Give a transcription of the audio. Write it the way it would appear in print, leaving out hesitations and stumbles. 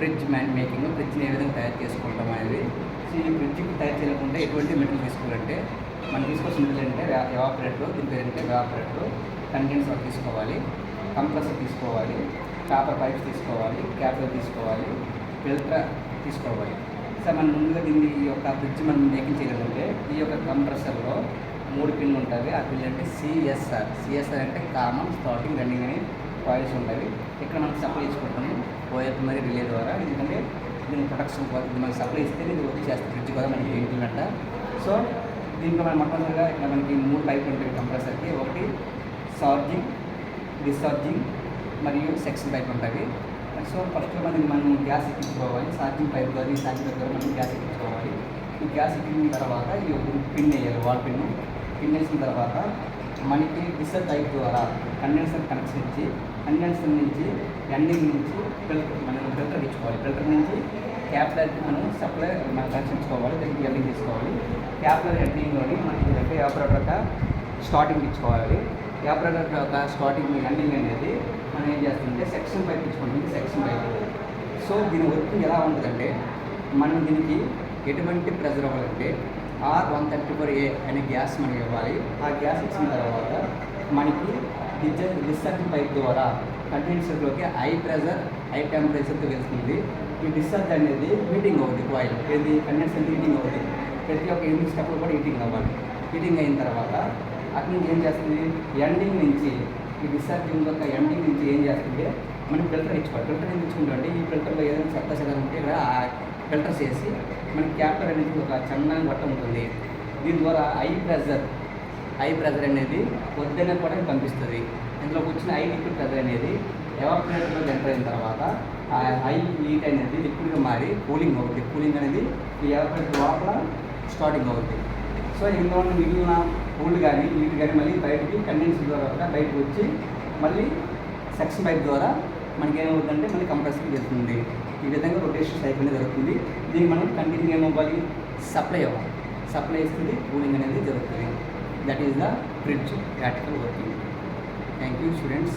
Fridge making, ఫ్రిడ్జ్ని ఏ విధంగా తయారు చేసుకుంటాం అనేది. సో ఈ ఫ్రిడ్జ్కి తయారు చేయకుండా ఎటువంటి మెటీరియల్ తీసుకోవాలంటే మనం తీసుకోవాల్సిన మెటీరియల్ అంటే ఎవాపరేటర్, దీని పేరు అంటే ఎవాపరేటర్, కండెన్సర్ తీసుకోవాలి, కంప్రెసర్ తీసుకోవాలి, కాపర్ పైప్స్ తీసుకోవాలి, క్యాపిల్ తీసుకోవాలి, ఫిల్టర్ తీసుకోవాలి. సో మనం ముందుగా ఈ యొక్క ఫ్రిడ్జ్ మనం మేకింగ్ చేయాలంటే ఈ యొక్క కంప్రెసర్లో 3 పిన్లు ఉంటుంది. ఆ పిన్ అంటే సిఎస్ఆర్ అంటే కామన్ స్టార్టింగ్ రన్నింగ్ అని కాయిల్స్ ఉంటాయి. ఇక్కడ మనం సప్లై చేసుకుంటాము ఓఎఫ్ మరియు రిలే ద్వారా. ఎందుకంటే దీని ప్రొడక్షన్ మనకి సప్లై ఇస్తే ఇది వర్క్ చేస్తుంది ఫ్రిడ్జ్ కూడా మనకి ఏంటంట. సో దీంట్లో మనం మొట్టమొదటిగా ఇక్కడ మనకి 3 పైపులు ఉంటాయి కంప్రెసర్కి. ఒకటి ఛార్జింగ్, డిశ్చార్జింగ్ మరియు సెక్షన్ పైప్ ఉంటుంది. సో ఫస్ట్ మనం గ్యాస్ ఎక్కించుకోవాలి. ఛార్జింగ్ పైప్ ద్వారా, ఈ ఛార్జింగ్ పైప్ ద్వారా మనం గ్యాస్ ఎక్కించుకోవాలి. ఈ గ్యాస్ ఎక్కిన తర్వాత ఈ పిన్ వేయాలి, వాల్ పిన్ వేసిన తర్వాత మనకి డిశ్చార్జ్ పైప్ ద్వారా కండెన్సర్ కనెక్షన్ ఇచ్చి, కండెన్సర్ నుంచి ఎండింగ్ నుంచి మనం ఫిల్టర్ ఇచ్చుకోవాలి. ఫిల్టర్ నుంచి క్యాపిలర్కి మనం సప్లై మనం కనెక్షన్ ఇచ్చుకోవాలి, దానికి ఎండింగ్ తీసుకోవాలి. క్యాపిలర్ ఎండింగ్లోని మనకి ఎవాపరేటర్ యొక్క స్టార్టింగ్ ఇచ్చుకోవాలి. ఎవాపరేటర్ యొక్క స్టార్టింగ్ ఎండింగ్ అనేది మనం ఏం చేస్తుంటే సెక్షన్ పైప్ ఇచ్చుకుంటుంది, సెక్షన్ పైప్. సో దీని వర్కింగ్ ఎలా ఉంటుందంటే మనం దీనికి ఎటువంటి ప్రెజర్ అవ్వాలంటే R134A అనే గ్యాస్ మనకి ఇవ్వాలి. ఆ గ్యాస్ ఇచ్చిన తర్వాత మనకి డిశ్చార్జ్ పైప్ ద్వారా కండెన్సర్లోకి హై ప్రెజర్, హై టెంపరేచర్తో వెళ్తుంది. ఈ డిశ్చార్జ్ అనేది హీటింగ్ అవుతుంది, కాయిల్ ఏది కండెన్సర్ హీటింగ్ అవుతుంది. ప్రతి ఒక్క ఎనిమిది స్టెప్లు కూడా హీటింగ్ అవ్వాలి. హీటింగ్ అయిన తర్వాత అక్కడి నుంచి ఏం చేస్తుంది, ఎండింగ్ నుంచి ఈ డిశ్చార్జింగ్ యొక్క ఎండింగ్ నుంచి ఏం చేస్తుంది, మనం ఫిల్టర్ ఇచ్చుకోవాలి. ఫిల్టర్ ఏం ఇచ్చుకుంటే ఈ ఫిల్టర్లో ఏదైనా చెత్త చెదరం ఉంటే ఇక్కడ ఫిల్టర్ చేసి మనకి క్యాపిలర్ అనేది ఒక చందనం గొట్ట ఉంటుంది. దీని ద్వారా హై ప్రెజర్ అనేది వద్దనే కూడా పంపిస్తుంది. ఇందులోకి వచ్చిన హై లిక్విడ్ ప్రెజర్ అనేది ఎవాపరేటర్లో ఎంటర్ అయిన తర్వాత ఆ హై హీట్ అనేది లిక్విడ్గా మారి కూలింగ్ అవుతుంది. కూలింగ్ అనేది ఈ ఎవాపరేటర్ లోపల స్టార్టింగ్ అవుతుంది. సో ఇందులో ఉన్న మిగిలిన కూల్ కానీ హీట్ కానీ మళ్ళీ బయటికి కండెన్సర్ ద్వారా బయటకు వచ్చి మళ్ళీ సెక్షన్ పైప్ ద్వారా మనకి ఏమవుతుందంటే మళ్ళీ కంప్రెసర్కి వెళ్తుంది. ఈ విధంగా రొటేషన్ సైకిల్ అనేది జరుగుతుంది. దీన్ని మనం కంటిన్యూ ఏమవ్వాలి, సప్లై అవ్వాలి. సప్లై ఇస్తుంది, కూలింగ్ అనేది జరుగుతుంది. That is the fridge practical working. Thank you students.